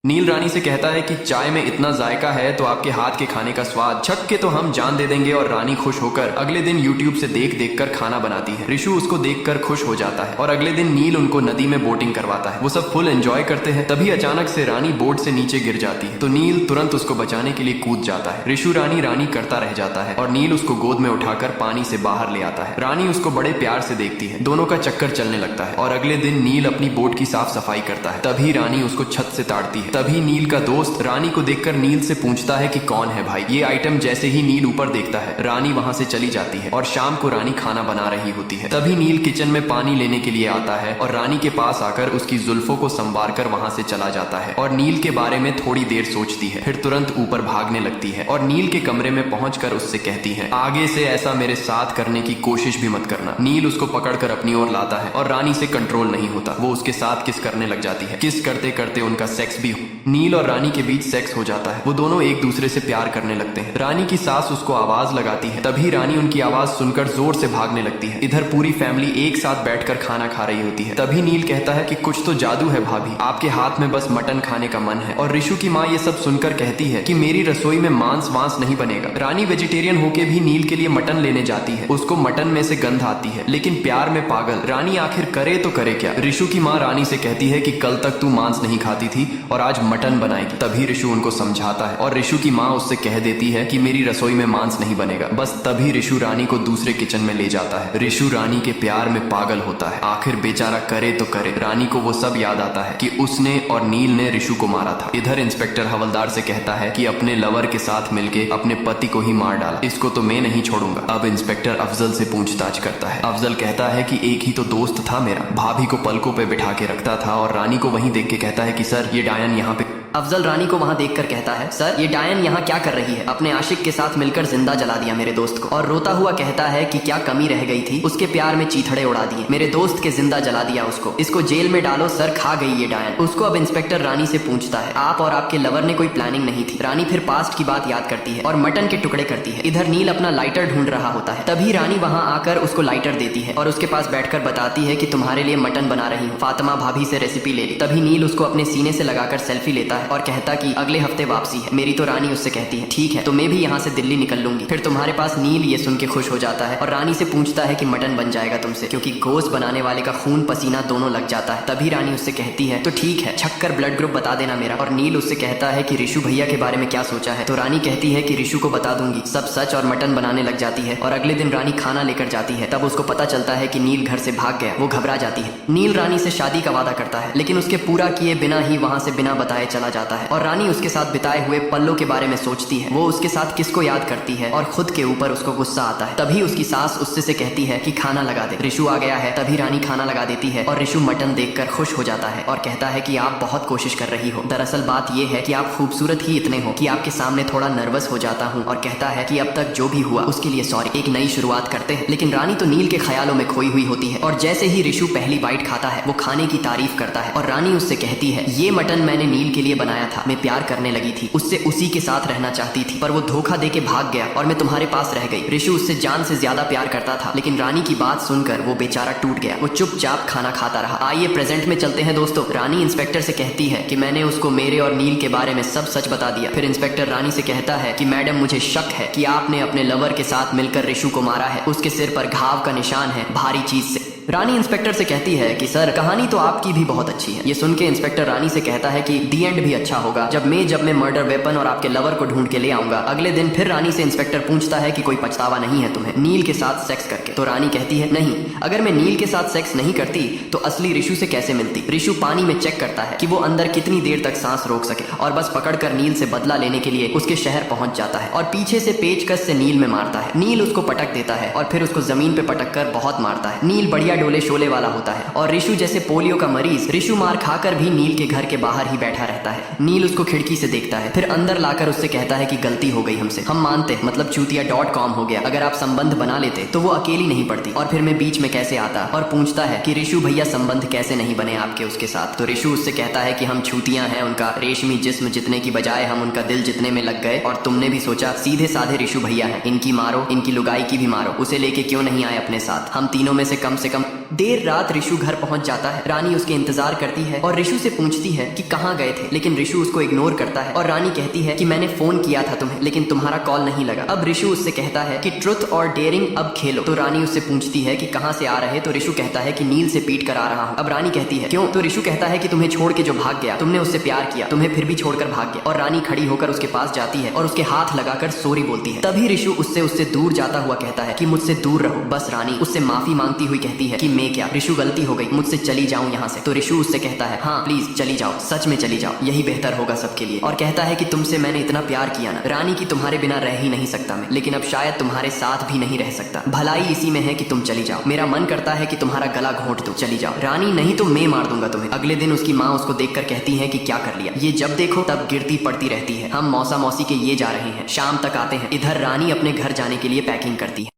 नील रानी से कहता है कि चाय में इतना जायका है तो आपके हाथ के खाने का स्वाद छक के तो हम जान दे देंगे। और रानी खुश होकर अगले दिन यूट्यूब से देख देख कर खाना बनाती है। रिशु उसको देखकर खुश हो जाता है और अगले दिन नील उनको नदी में बोटिंग करवाता है। वो सब फुल एंजॉय करते हैं। तभी अचानक से रानी बोट से नीचे गिर जाती है तो नील तुरंत उसको बचाने के लिए कूद जाता है। रिशु रानी करता रह जाता है और नील उसको गोद में उठाकर पानी से बाहर ले आता है। रानी उसको बड़े प्यार से देखती है। दोनों का चक्कर चलने लगता है और अगले दिन नील अपनी बोट की साफ सफाई करता है। तभी रानी उसको छत से ताड़ती है। तभी नील का दोस्त रानी को देखकर नील से पूछता है कि कौन है भाई। ये आइटम जैसे ही नील ऊपर देखता है रानी वहां से चली जाती है और शाम को रानी खाना बना रही होती है। तभी नील किचन में पानी लेने के लिए आता है और रानी के पास आकर उसकी जुल्फों को संवार कर वहां से चला जाता है और नील के बारे में थोड़ी देर सोचती है, फिर तुरंत ऊपर भागने लगती है और नील के कमरे में पहुंचकर उससे कहती है आगे से ऐसा मेरे साथ करने की कोशिश भी मत करना। नील उसको पकड़कर अपनी ओर लाता है और रानी से कंट्रोल नहीं होता। वो उसके साथ किस करने लग जाती है। किस करते करते उनका सेक्स भी नील और रानी के बीच सेक्स हो जाता है। वो दोनों एक दूसरे से प्यार करने लगते हैं। रानी की सास उसको आवाज लगाती है। तभी रानी उनकी आवाज सुनकर जोर से भागने लगती है। इधर पूरी फैमिली एक साथ बैठकर खाना खा रही होती है। तभी नील कहता है कि कुछ तो जादू है भाभी, आपके हाथ में बस मटन खाने का मन है। और रिशु की माँ ये सब सुनकर कहती है कि मेरी रसोई में मांस वांस नहीं बनेगा। रानी वेजिटेरियन होके भी नील के लिए मटन लेने जाती है। उसको मटन में से गंध आती है लेकिन प्यार में पागल रानी आखिर करे तो करे क्या। रिशु की माँ रानी से कहती है कि कल तक तू मांस नहीं खाती थी और आज मटन बनाएगी। तभी रिशु उनको समझाता है और रिशु की माँ उससे कह देती है कि मेरी रसोई में मांस नहीं बनेगा। बस तभी रिशु रानी को दूसरे किचन में ले जाता है। रिशु रानी के प्यार में पागल होता है। आखिर बेचारा करे तो करे। रानी को वो सब याद आता है कि उसने और नील ने रिशु को मारा था। इधर इंस्पेक्टर हवलदार से कहता है कि अपने लवर के साथ मिलके अपने पति को ही मार डाला, इसको तो मैं नहीं छोड़ूंगा। अब इंस्पेक्टर अफजल से पूछताछ करता है। अफजल कहता है कि एक ही तो दोस्त था मेरा, भाभी को पलकों पे बिठा के रखता था। और रानी को वहीं देख के कहता है कि सर ये डायन यहाँ पे। अफजल रानी को वहां देखकर कहता है सर ये डायन यहाँ क्या कर रही है, अपने आशिक के साथ मिलकर जिंदा जला दिया मेरे दोस्त को। और रोता हुआ कहता है कि क्या कमी रह गई थी, उसके प्यार में चीथड़े उड़ा दिए, मेरे दोस्त के जिंदा जला दिया उसको, इसको जेल में डालो सर, खा गई ये डायन। उसको अब इंस्पेक्टर रानी से पूछता है आप और आपके लवर ने कोई प्लानिंग नहीं थी। रानी फिर पास्ट की बात याद करती है और मटन के टुकड़े करती है। इधर नील अपना लाइटर ढूंढ रहा होता है। तभी रानी वहां आकर उसको लाइटर देती है और उसके पास बैठकर बताती है कि तुम्हारे लिए मटन बना रही हूँ, फातिमा भाभी से रेसिपी ले ली। तभी नील उसको अपने सीने से लगाकर सेल्फी लेता है और कहता कि अगले हफ्ते वापसी है मेरी। तो रानी उससे कहती है ठीक है तो मैं भी यहाँ से दिल्ली निकल लूंगी फिर तुम्हारे पास। नील ये सुन के खुश हो जाता है और रानी से पूछता है कि मटन बन जाएगा तुमसे, क्योंकि गोश्त बनाने वाले का खून पसीना दोनों लग जाता है। तभी रानी उससे कहती है तो ठीक है, छक्कर ब्लड ग्रुप बता देना मेरा। और नील उससे कहता है कि रिशु भैया के बारे में क्या सोचा है। तो रानी कहती है कि रिशु को बता दूंगी सब सच, और मटन बनाने लग जाती है। और अगले दिन रानी खाना लेकर जाती है। तब उसको पता चलता है कि नील घर से भाग गया। वो घबरा जाती है। नील रानी से शादी का वादा करता है लेकिन उसके पूरा किए बिना ही वहां से बिना बताए चला जाता है। और रानी उसके साथ बिताए हुए पल्लों के बारे में सोचती है। वो उसके साथ किसको याद करती है और खुद के ऊपर उसको गुस्सा आता है। तभी उसकी सास उससे से कहती है कि खाना लगा दे, रिशु आ गया है। तभी रानी खाना लगा देती है और रिशु मटन देखकर खुश हो जाता है और कहता है कि आप बहुत कोशिश कर रही हो। दरअसल बात यह है कि आप खूबसूरत ही इतने हो कि आपके सामने थोड़ा नर्वस हो जाता हूँ। और कहता है कि अब तक जो भी हुआ उसके लिए सॉरी, एक नई शुरुआत करते हैं। लेकिन रानी तो नील के ख्यालों में खोई हुई होती है और जैसे ही रिशु पहली बाइट खाता है वो खाने की तारीफ करता है। और रानी उससे कहती है ये मटन मैंने नील के लिए बनाया था, मैं प्यार करने लगी थी उससे, उसी के साथ रहना चाहती थी, पर वो धोखा देके भाग गया और मैं तुम्हारे पास रह गई। रिशु उससे जान से ज्यादा प्यार करता था लेकिन रानी की बात सुनकर वो बेचारा टूट गया। वो चुपचाप खाना खाता रहा। आइए प्रेजेंट में चलते हैं दोस्तों। रानी इंस्पेक्टर से कहती है कि मैंने उसको मेरे और नील के बारे में सब सच बता दिया। फिर इंस्पेक्टर रानी से कहता है कि मैडम मुझे शक है कि आपने अपने लवर के साथ मिलकर रिशु को मारा है, उसके सिर पर घाव का निशान है भारी चीज से। रानी इंस्पेक्टर से कहती है कि सर कहानी तो आपकी भी बहुत अच्छी है। ये सुन के इंस्पेक्टर रानी से कहता है कि दी एंड भी अच्छा होगा जब मैं मर्डर वेपन और आपके लवर को ढूंढ के ले आऊंगा। अगले दिन फिर रानी से इंस्पेक्टर पूछता है कि कोई पछतावा नहीं है तुम्हें नील के साथ सेक्स करके। तो रानी कहती है नहीं, अगर मैं नील के साथ सेक्स नहीं करती तो असली रिशु से कैसे मिलती। रिशु पानी में चेक करता है कि वो अंदर कितनी देर तक सांस रोक सके और बस पकड़कर नील से बदला लेने के लिए उसके शहर पहुंच जाता है और पीछे से पेचकस से नील में मारता है। नील उसको पटक देता है और फिर उसको जमीन पे पटक कर बहुत मारता है। नील बढ़िया डोले शोले वाला होता है और रिशु जैसे पोलियो का मरीज रिशु मार खाकर भी नील के घर के बाहर ही बैठा रहता है। नील उसको खिड़की से देखता है, फिर अंदर लाकर उससे कहता है कि गलती हो गई हमसे, हम मानते मतलब चूतिया.com हो गया, अगर आप संबंध बना लेते तो वो अकेली नहीं पड़ती और फिर मैं बीच में कैसे आता। और पूछता है कि रिशु भैया संबंध कैसे नहीं बने आपके उसके साथ। तो रिशु उससे कहता है कि हम छूतियां हैं, उनका रेशमी जिस्म जितने की बजाय हम उनका दिल जितने में लग गए और तुमने भी सोचा सीधे साधे रिशु भैया हैं, इनकी मारो, इनकी लुगाई की भी मारो, उसे लेके क्यों नहीं आए अपने साथ, हम तीनों में से कम देर रात रिशु घर पहुंच जाता है। रानी उसके इंतजार करती है और रिशु से पूछती है कि कहाँ गए थे, लेकिन रिशु उसको इग्नोर करता है और रानी कहती है कि मैंने फोन किया था तुम्हें लेकिन तुम्हारा कॉल नहीं लगा। अब रिशु उससे कहता है कि ट्रुथ और डेयरिंग अब खेलो। तो रानी उससे पूछती है कि कहाँ से आ रहे, तो रिशु कहता है कि नील से पीट कर आ रहा हूँ। अब रानी कहती है क्यों, तो रिशु कहता है कि तुम्हें छोड़ के जो भाग गया, तुमने उससे प्यार किया, तुम्हें फिर भी छोड़कर भाग गया। और रानी खड़ी होकर उसके पास जाती है और उसके हाथ लगाकर सॉरी बोलती है। तभी रिशु उससे दूर जाता हुआ कहता है कि मुझसे दूर रहो बस। रानी उससे माफी मांगती हुई कहती है कि मैं क्या रिशु, गलती हो गई, मुझसे चली जाऊं यहाँ से। तो रिशु उससे कहता है हाँ प्लीज चली जाओ, सच में चली जाओ, यही बेहतर होगा सबके लिए। और कहता है कि तुमसे मैंने इतना प्यार किया ना रानी की तुम्हारे बिना रह ही नहीं सकता मैं, लेकिन अब शायद तुम्हारे साथ भी नहीं रह सकता। भलाई इसी में है कि तुम चली जाओ, मेरा मन करता है कि तुम्हारा गला घोंट दूं, चली जाओ। रानी नहीं तो मैं मार दूंगा तुम्हें। अगले दिन उसकी माँ उसको देखकर कहती है कि क्या कर लिया, ये जब देखो तब गिरती पड़ती रहती है, हम मौसा मौसी के ये जा रहे हैं, शाम तक आते हैं। इधर रानी अपने घर जाने के लिए पैकिंग करती है।